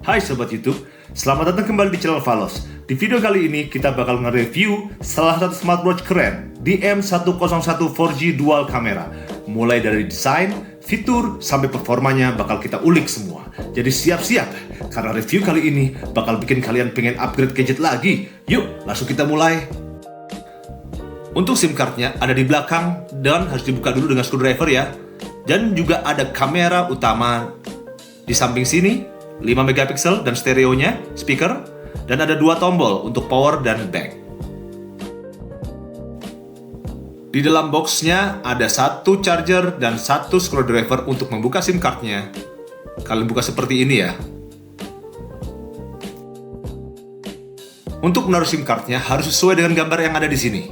Hai Sobat YouTube, selamat datang kembali di channel Valos. Di video kali ini kita bakal nge-review salah satu smartwatch keren, DM101 4G Dual Camera. Mulai dari desain, fitur, sampai performanya bakal kita ulik semua. Jadi siap-siap, karena review kali ini bakal bikin kalian pengen upgrade gadget lagi. Yuk, langsung kita mulai. Untuk SIM cardnya ada di belakang dan harus dibuka dulu dengan screwdriver ya. Dan juga ada kamera utama di samping sini, 5 megapiksel dan stereonya, speaker, dan ada 2 tombol untuk power dan back. Di dalam boxnya ada 1 charger dan 1 screwdriver untuk membuka SIM cardnya. Kalian buka seperti ini ya. Untuk menaruh SIM cardnya harus sesuai dengan gambar yang ada di sini.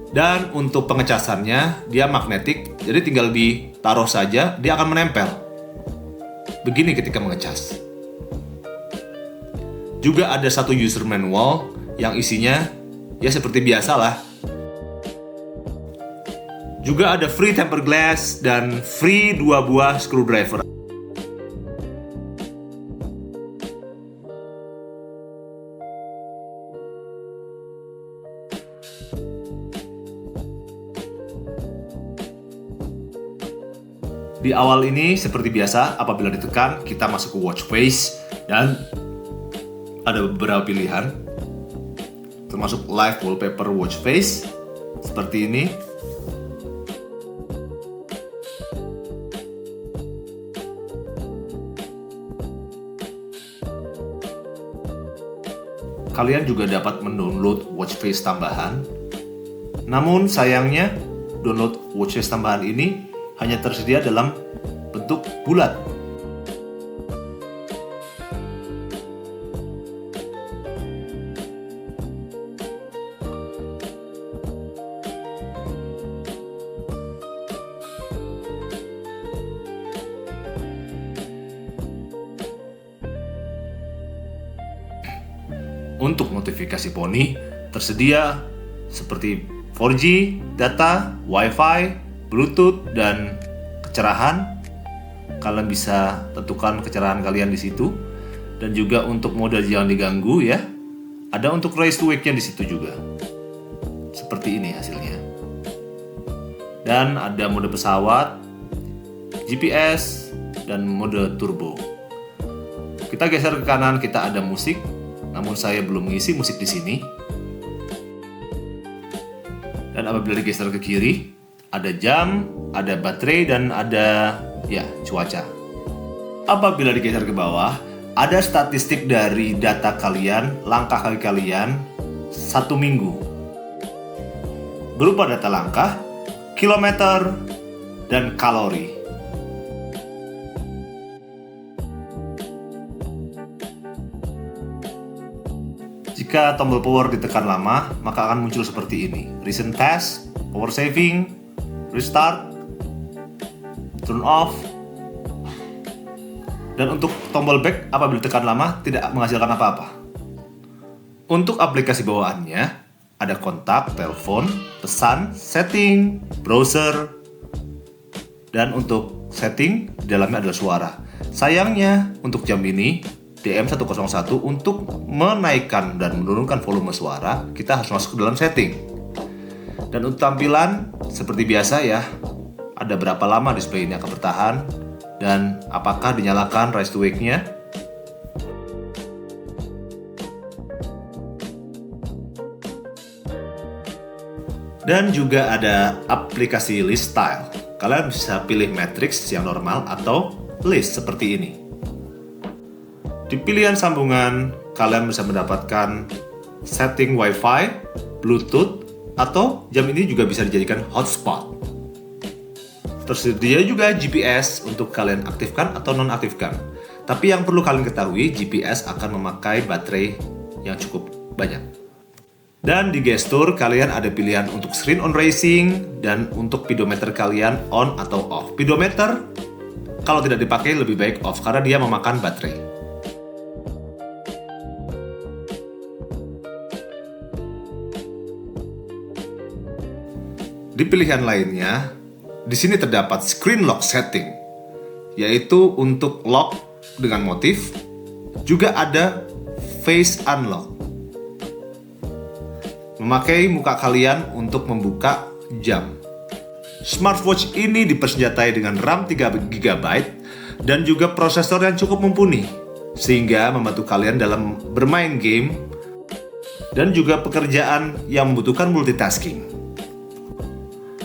Dan untuk pengecasannya, dia magnetik, jadi tinggal ditaruh saja, dia akan menempel. Begini ketika mengecas. Juga ada 1 user manual yang isinya ya seperti biasa lah. Juga ada free tempered glass dan free 2 buah screwdriver. Di awal ini seperti biasa, apabila ditekan kita masuk ke watch face dan ada beberapa pilihan termasuk live wallpaper watch face seperti ini. Kalian juga dapat mendownload watch face tambahan. Namun sayangnya download watch face tambahan ini hanya tersedia dalam bentuk bulat. Untuk notifikasi poni tersedia seperti 4G, data, Wi-Fi, Bluetooth, dan kecerahan. Kalian bisa tentukan kecerahan kalian di situ. Dan juga untuk mode jangan diganggu ya. Ada untuk raise to wake-nya di situ juga. Seperti ini hasilnya. Dan ada mode pesawat, GPS, dan mode turbo. Kita geser ke kanan, kita ada musik. Namun saya belum mengisi musik di sini. Dan apabila digeser ke kiri, ada jam, ada baterai, dan ada ya cuaca. Apabila digeser ke bawah, ada statistik dari data kalian, langkah kaki kalian 1 minggu. Berupa data langkah, kilometer, dan kalori. Jika tombol power ditekan lama, maka akan muncul seperti ini. Recent task, power saving, restart, turn off, dan untuk tombol back apabila ditekan lama tidak menghasilkan apa-apa. Untuk aplikasi bawaannya ada kontak, telepon, pesan, setting, browser, dan untuk setting di dalamnya adalah suara. Sayangnya untuk jam ini DM101 untuk menaikkan dan menurunkan volume suara kita harus masuk ke dalam setting. Dan untuk tampilan seperti biasa ya, ada berapa lama display ini akan bertahan dan apakah dinyalakan rise to wake-nya. Dan juga ada aplikasi list style. Kalian bisa pilih matrix yang normal atau list seperti ini. Di pilihan sambungan, kalian bisa mendapatkan setting Wi-Fi, Bluetooth, atau jam ini juga bisa dijadikan hotspot. Tersedia juga GPS untuk kalian aktifkan atau nonaktifkan. Tapi yang perlu kalian ketahui, GPS akan memakai baterai yang cukup banyak. Dan di gestur, kalian ada pilihan untuk screen on racing dan untuk pedometer kalian on atau off. Pedometer kalau tidak dipakai lebih baik off karena dia memakan baterai. Di pilihan lainnya, di sini terdapat screen lock setting, yaitu untuk lock dengan motif. Juga ada face unlock, memakai muka kalian untuk membuka jam. Smartwatch ini dipersenjatai dengan RAM 3 GB dan juga prosesor yang cukup mumpuni, sehingga membantu kalian dalam bermain game dan juga pekerjaan yang membutuhkan multitasking.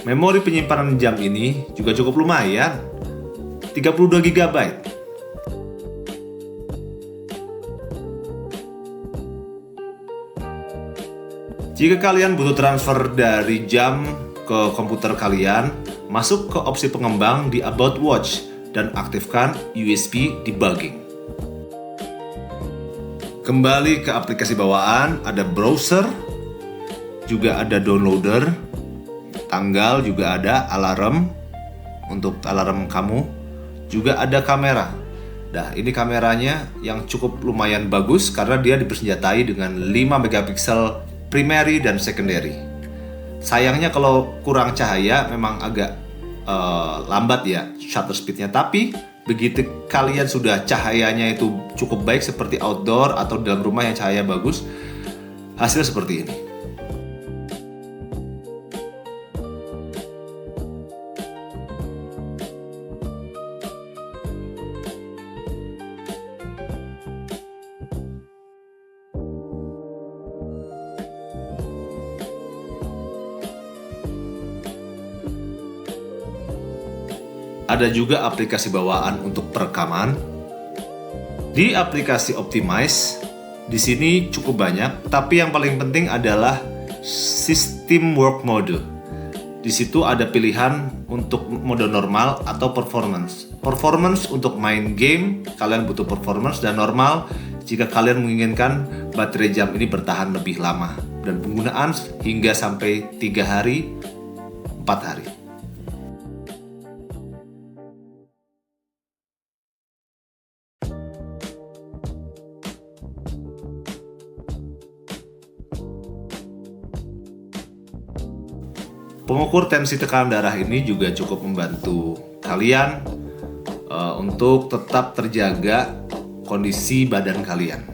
Memori penyimpanan jam ini juga cukup lumayan, 32 GB. Jika kalian butuh transfer dari jam ke komputer kalian, masuk ke opsi pengembang di About Watch dan aktifkan USB debugging. Kembali ke aplikasi bawaan, ada browser, juga ada downloader, tanggal, juga ada alarm untuk alarm kamu, juga ada kamera. Nah, ini kameranya yang cukup lumayan bagus karena dia dipersenjatai dengan 5 megapiksel primary dan secondary. Sayangnya kalau kurang cahaya memang agak lambat ya shutter speednya, tapi begitu kalian sudah cahayanya itu cukup baik seperti outdoor atau dalam rumah yang cahaya bagus, hasil seperti ini. Ada juga aplikasi bawaan untuk perekaman. Di aplikasi Optimize, di sini cukup banyak, tapi yang paling penting adalah System Work Mode. Di situ ada pilihan untuk mode normal atau performance. Performance untuk main game, kalian butuh performance, dan normal jika kalian menginginkan baterai jam ini bertahan lebih lama dan penggunaan hingga sampai 3 hari, 4 hari. Pengukur tensi tekanan darah ini juga cukup membantu kalian untuk tetap terjaga kondisi badan kalian.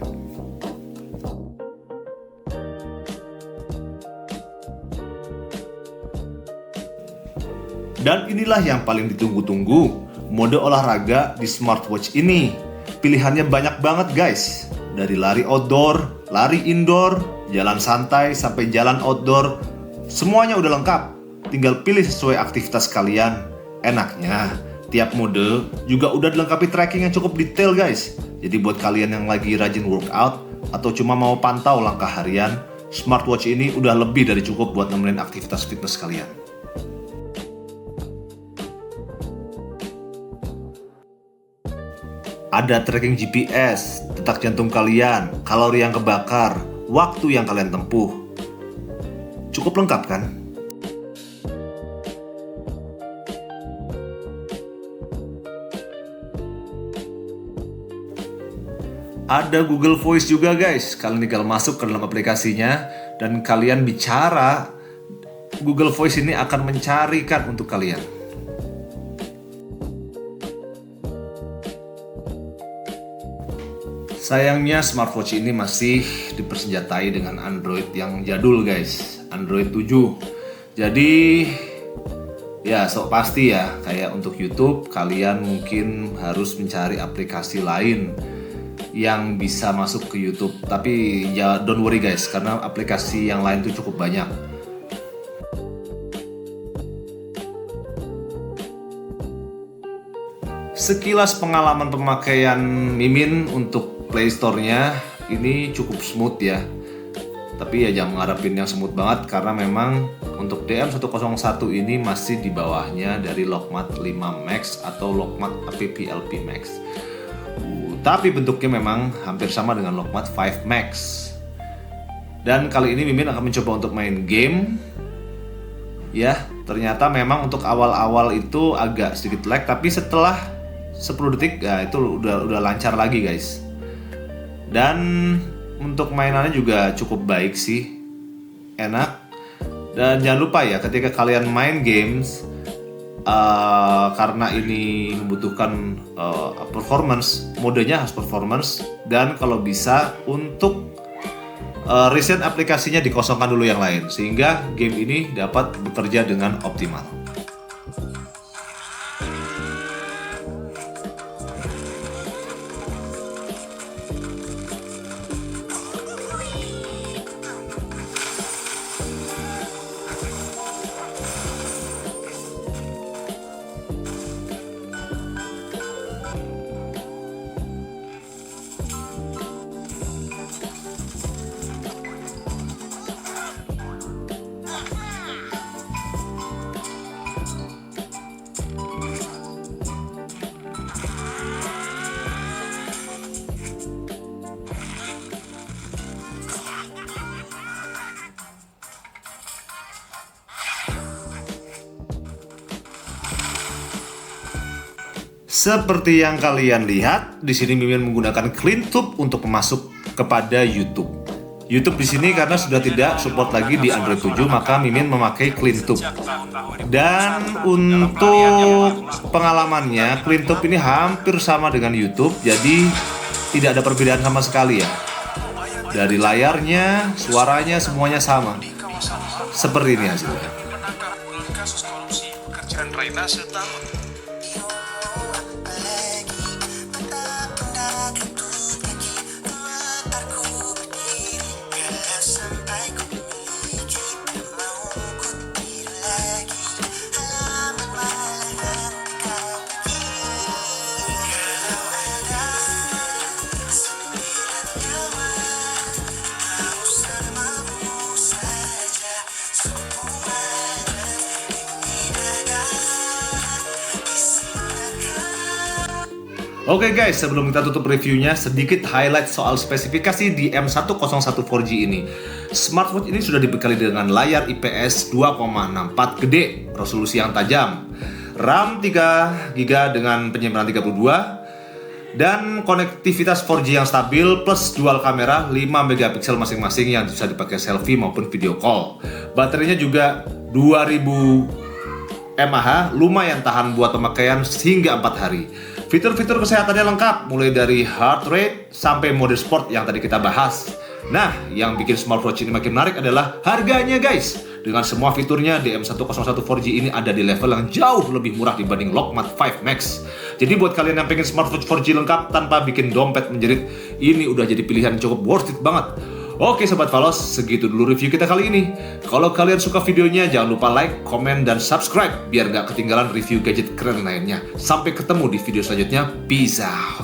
Dan inilah yang paling ditunggu-tunggu, mode olahraga di smartwatch ini. Pilihannya banyak banget guys, dari lari outdoor, lari indoor, jalan santai sampai jalan outdoor, semuanya udah lengkap. Tinggal pilih sesuai aktivitas kalian. Enaknya, tiap mode juga udah dilengkapi tracking yang cukup detail guys. Jadi buat kalian yang lagi rajin workout atau cuma mau pantau langkah harian, smartwatch ini udah lebih dari cukup buat nemenin aktivitas fitness kalian. Ada tracking GPS, detak jantung kalian, kalori yang kebakar, waktu yang kalian tempuh. Cukup lengkap kan? Ada Google Voice juga guys. Kalian tinggal masuk ke dalam aplikasinya dan kalian bicara, Google Voice ini akan mencarikan untuk kalian. Sayangnya smartwatch ini masih dipersenjatai dengan Android yang jadul guys, Android 7. Jadi ya sok pasti ya, kayak untuk YouTube kalian mungkin harus mencari aplikasi lain yang bisa masuk ke YouTube. Tapi ya don't worry guys, karena aplikasi yang lain tuh cukup banyak. Sekilas pengalaman pemakaian Mimin untuk Play Store-nya ini cukup smooth ya. Tapi ya jangan mengharapin yang smooth banget, karena memang untuk DM101 ini masih di bawahnya dari Lokmat 5 Max atau Lokmat APPLP Max. Tapi bentuknya memang hampir sama dengan Lokmat 5 Max. Dan kali ini Mimin akan mencoba untuk main game. Ya, ternyata memang untuk awal-awal itu agak sedikit lag, tapi setelah 10 detik ya itu udah lancar lagi guys. Dan untuk mainannya juga cukup baik sih. Enak. Dan jangan lupa ya, ketika kalian main games, karena ini membutuhkan performance, modenya harus performance, dan kalau bisa untuk reset aplikasinya dikosongkan dulu yang lain sehingga game ini dapat bekerja dengan optimal. Seperti yang kalian lihat, di sini Mimin menggunakan CleanTube untuk masuk kepada YouTube. YouTube di sini karena sudah tidak support lagi di Android 7, maka Mimin memakai CleanTube. Dan untuk pengalamannya, CleanTube ini hampir sama dengan YouTube, jadi tidak ada perbedaan sama sekali ya. Dari layarnya, suaranya, semuanya sama. Seperti ini hasilnya. Kasus korupsi pekerjaan drainase tahun. Oke guys, sebelum kita tutup reviewnya, sedikit highlight soal spesifikasi di M101 4G ini. Smartwatch ini sudah dibekali dengan layar IPS 2,64 gede, resolusi yang tajam, RAM 3GB dengan penyimpanan 32, dan konektivitas 4G yang stabil plus dual kamera 5 MP masing-masing yang bisa dipakai selfie maupun video call. Baterainya juga 2000 mAh, lumayan tahan buat pemakaian hingga 4 hari. Fitur-fitur kesehatannya lengkap, mulai dari heart rate sampai mode sport yang tadi kita bahas. Nah, yang bikin smartwatch ini makin menarik adalah harganya guys. Dengan semua fiturnya, DM101 4G ini ada di level yang jauh lebih murah dibanding Lokmat 5 Max. Jadi buat kalian yang pengen smartwatch 4G lengkap tanpa bikin dompet menjerit, ini udah jadi pilihan cukup worth it banget. Oke Sobat Valos, segitu dulu review kita kali ini. Kalau kalian suka videonya, jangan lupa like, komen, dan subscribe biar gak ketinggalan review gadget keren lainnya. Sampai ketemu di video selanjutnya. Peace out.